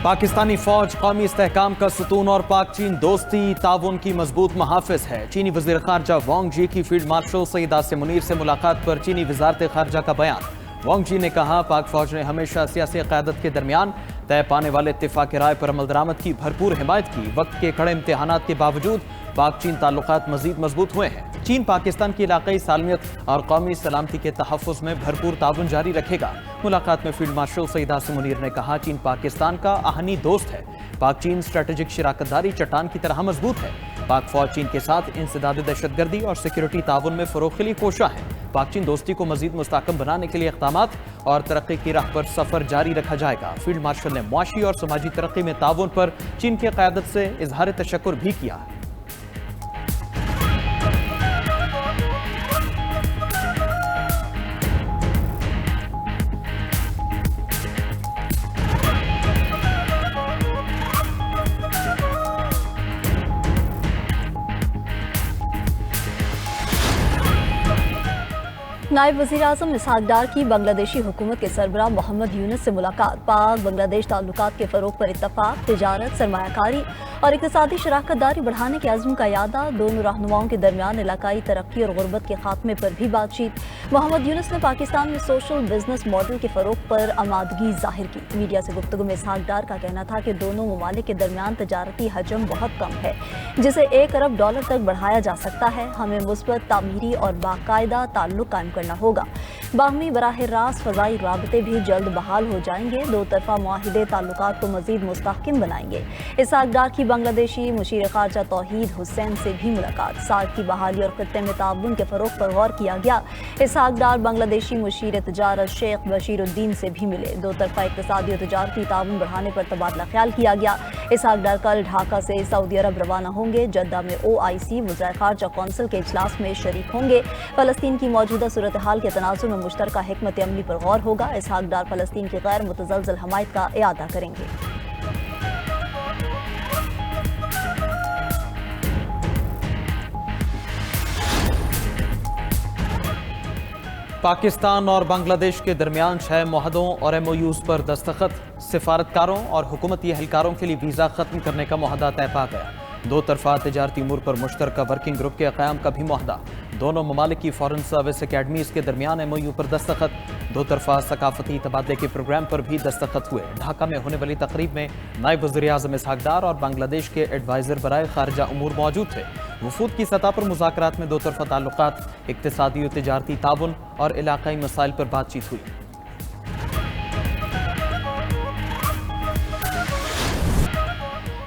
پاکستانی فوج قومی استحکام کا ستون اور پاک چین دوستی تعاون کی مضبوط محافظ ہے۔ چینی وزیر خارجہ وانگ جی کی فیلڈ مارشل سعید عاصم منیر سے ملاقات پر چینی وزارت خارجہ کا بیان۔ وانگ جی نے کہا پاک فوج نے ہمیشہ سیاسی قیادت کے درمیان طے پانے والے اتفاق رائے پر عمل درآمد کی بھرپور حمایت کی۔ وقت کے کڑے امتحانات کے باوجود پاک چین تعلقات مزید مضبوط ہوئے ہیں۔ چین پاکستان کی علاقائی سالمیت اور قومی سلامتی کے تحفظ میں بھرپور تعاون جاری رکھے گا۔ ملاقات میں فیلڈ مارشل سعید عاصم منیر نے کہا چین پاکستان کا آہنی دوست ہے۔ پاک چین اسٹریٹجک شراکت داری چٹان کی طرح مضبوط ہے۔ پاک فوج چین کے ساتھ انسداد دہشت گردی اور سیکیورٹی تعاون میں فروغ کے لیے کوشاں ہے۔ پاک چین دوستی کو مزید مستحکم بنانے کے لیے اقدامات اور ترقی کی راہ پر سفر جاری رکھا جائے گا۔ فیلڈ مارشل نے معاشی اور سماجی ترقی میں تعاون پر چین کی قیادت سے اظہار تشکر بھی کیا۔ نائب وزیر اعظم اسحاق ڈار کی بنگلہ دیشی حکومت کے سربراہ محمد یونس سے ملاقات۔ پاک بنگلہ دیش تعلقات کے فروغ پر اتفاق، تجارت، سرمایہ کاری اور اقتصادی شراکت داری بڑھانے کے عزم کا اعادہ۔ دونوں رہنماؤں کے درمیان علاقائی ترقی اور غربت کے خاتمے پر بھی بات چیت۔ محمد یونس نے پاکستان میں سوشل بزنس ماڈل کے فروغ پر آمادگی ظاہر کی۔ میڈیا سے گفتگو میں اسحاق ڈار کا کہنا تھا کہ دونوں ممالک کے درمیان تجارتی حجم بہت کم ہے جسے $1 ارب تک بڑھایا جا سکتا ہے۔ ہمیں مثبت تعمیری اور باقاعدہ تعلق قائم کرنا ہوگا۔ باہمی براہ راست فضائی رابطے بھی جلد بحال ہو جائیں گے۔ دو طرفہ معاہدے تعلقات کو مزید مستحکم بنائیں گے۔ اسحاق ڈار کی بنگلہ دیشی مشیر خارجہ توحید حسین سے بھی ملاقات۔ سارک کی بحالی اور خطے میں تعاون کے فروغ پر غور کیا گیا۔ اسحاق ڈار بنگلہ دیشی مشیر تجارت شیخ بشیر الدین سے بھی ملے۔ دو طرفہ اقتصادی اور تجارتی تعاون بڑھانے پر تبادلہ خیال کیا گیا۔ اسحاق ڈار کل ڈھاکہ سے سعودی عرب روانہ ہوں گے۔ جدہ میں OIC وزرائے خارجہ کونسل کے اجلاس میں شریک ہوں گے۔ فلسطین کی موجودہ صورتحال کے تناظر میں مشترکہ حکمت عملی پر غور ہوگا۔ اسحاق ڈار فلسطین کی غیر متزلزل حمایت کا اعادہ کریں گے۔ پاکستان اور بنگلہ دیش کے درمیان 6 معاہدوں اور MOUs پر دستخط۔ سفارتکاروں اور حکومتی اہلکاروں کے لیے ویزا ختم کرنے کا معاہدہ طے پا گیا۔ دو طرفہ تجارتی امور پر مشترکہ ورکنگ گروپ کے قیام کا بھی معاہدہ۔ دونوں ممالک کی فورن سروس اکیڈمیز کے درمیان MOU پر دستخط۔ دو طرفہ ثقافتی تبادلے کے پروگرام پر بھی دستخط ہوئے۔ ڈھاکہ میں ہونے والی تقریب میں نائب وزیر اعظم اسحاق ڈار اور بنگلہ دیش کے ایڈوائزر برائے خارجہ امور موجود تھے۔ وفود کی سطح پر مذاکرات میں دو طرفہ تعلقات، اقتصادی و تجارتی تعاون اور علاقائی مسائل پر بات چیت ہوئی۔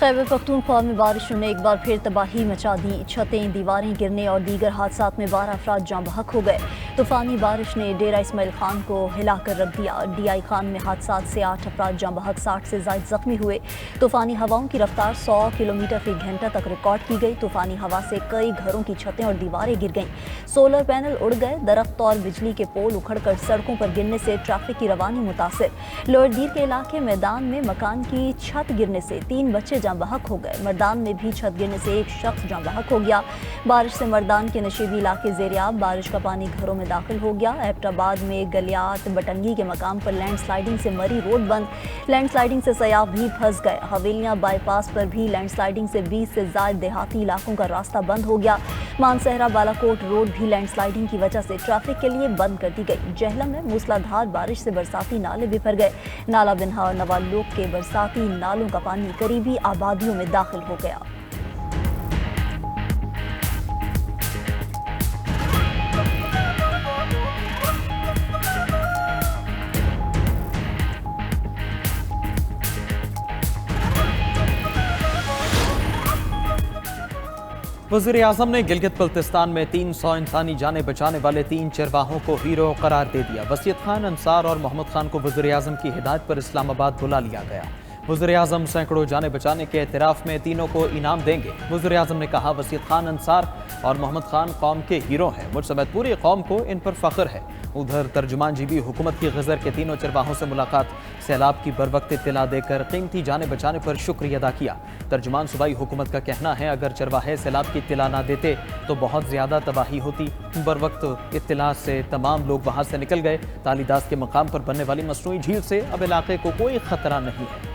خیبر پختونخوا میں بارشوں نے ایک بار پھر تباہی مچا دی۔ چھتیں، دیواریں گرنے اور دیگر حادثات میں 12 افراد جاں بحق ہو گئے۔ طوفانی بارش نے ڈیرہ اسماعیل خان کو ہلا کر رکھ دیا۔ DI خان میں حادثات سے 8 افراد جاں بحق، 60 سے زائد زخمی ہوئے۔ طوفانی ہواؤں کی رفتار 100 کلومیٹر فی گھنٹہ تک ریکارڈ کی گئی۔ طوفانی ہوا سے کئی گھروں کی چھتیں اور دیواریں گر گئیں۔ سولر پینل اڑ گئے۔ درخت اور بجلی کے پول اکھڑ کر سڑکوں پر گرنے سے ٹریفک کی روانی متاثر۔ لوئر دیر کے علاقے میدان میں مکان کی چھت گرنے سے 3 بچے جاں بحق ہو گئے۔ مردان میں بھی چھت گرنے سے ایک شخص جاں بحق ہو گیا۔ بارش سے مردان کے نشیبی علاقے زیریاب۔ بارش کا پانی گھروں میں داخل ہو گیا۔ ایبٹ آباد میں گلیات بٹنگی کے مقام پر لینڈ سلائیڈنگ سے مری روڈ بند۔ لینڈ سلائیڈنگ سے سیاح بھی پھنس گئے۔ حویلیاں بائی پاس پر بھی لینڈ سلائیڈنگ سے 20 سے زائد دیہاتی علاقوں کا راستہ بند ہو گیا۔ مانسہرہ بالاکوٹ روڈ بھی لینڈ سلائیڈنگ کی وجہ سے ٹریفک کے لیے بند کر دی گئی۔ جہلم میں موسلا دھار بارش سے برساتی نالے بھی بھر گئے۔ نالا بنہا اور نوالوک کے برساتی نالوں کا پانی قریبی آبادیوں میں داخل ہو گیا۔ وزیر اعظم نے گلگت بلتستان میں 300 انسانی جانیں بچانے والے 3 چرواہوں کو ہیرو قرار دے دیا۔ وسیعت خان انصار اور محمد خان کو وزیر اعظم کی ہدایت پر اسلام آباد بلا لیا گیا۔ وزیر اعظم سینکڑوں جانیں بچانے کے اعتراف میں تینوں کو انعام دیں گے۔ وزیر اعظم نے کہا وسیعت خان انصار اور محمد خان قوم کے ہیرو ہیں، مجھ سمیت پوری قوم کو ان پر فخر ہے۔ ادھر ترجمان جی حکومت کی غزر کے تینوں چرواہوں سے ملاقات، سیلاب کی بروقت اطلاع دے کر قیمتی جانیں بچانے پر شکریہ ادا کیا۔ ترجمان صوبائی حکومت کا کہنا ہے اگر چرواہے سیلاب کی اطلاع نہ دیتے تو بہت زیادہ تباہی ہوتی۔ بروقت اطلاع سے تمام لوگ وہاں سے نکل گئے۔ تالیداز کے مقام پر بننے والی مصنوعی جھیل سے اب علاقے کو کوئی خطرہ نہیں ہے۔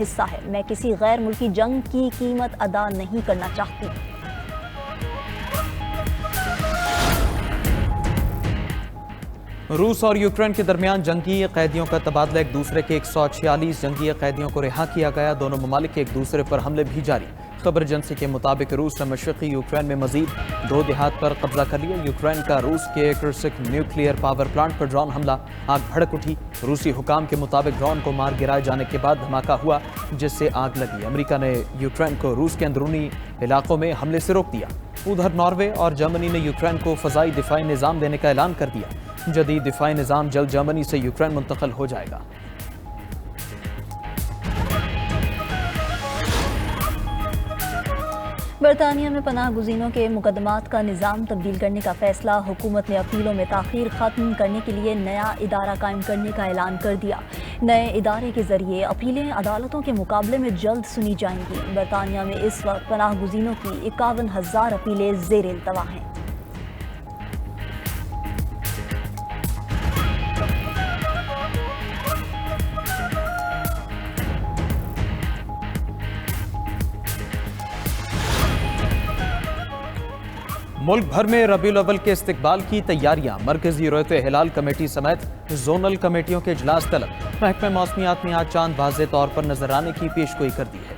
حصہ ہے. میں کسی غیر ملکی جنگ کی قیمت ادا نہیں کرنا چاہتی. روس اور یوکرین کے درمیان جنگی قیدیوں کا تبادلہ. ایک دوسرے کے 146 جنگی قیدیوں کو رہا کیا گیا. دونوں ممالک ایک دوسرے پر حملے بھی جاری. خبر ایجنسی کے مطابق روس نے مشرقی یوکرین میں مزید 2 دیہات پر قبضہ کر لیا. یوکرین کا روس کے کرسک نیوکلیئر پاور پلانٹ پر ڈرون حملہ. آگ بھڑک اٹھی. روسی حکام کے مطابق ڈرون کو مار گرائے جانے کے بعد دھماکہ ہوا جس سے آگ لگی. امریکہ نے یوکرین کو روس کے اندرونی علاقوں میں حملے سے روک دیا. ادھر ناروے اور جرمنی نے یوکرین کو فضائی دفاعی نظام دینے کا اعلان کر دیا. جدید دفاعی نظام جلد جرمنی سے یوکرین منتقل ہو جائے گا. برطانیہ میں پناہ گزینوں کے مقدمات کا نظام تبدیل کرنے کا فیصلہ. حکومت نے اپیلوں میں تاخیر ختم کرنے کے لیے نیا ادارہ قائم کرنے کا اعلان کر دیا. نئے ادارے کے ذریعے اپیلیں عدالتوں کے مقابلے میں جلد سنی جائیں گی. برطانیہ میں اس وقت پناہ گزینوں کی 51,000 اپیلیں زیر التوا ہیں. ملک بھر میں ربیع الاول کے استقبال کی تیاریاں. مرکزی رویت ہلال کمیٹی سمیت زونل کمیٹیوں کے اجلاس طلب. محکمہ موسمیات نے آج چاند واضح طور پر نظر آنے کی پیشگوئی کر دی ہے.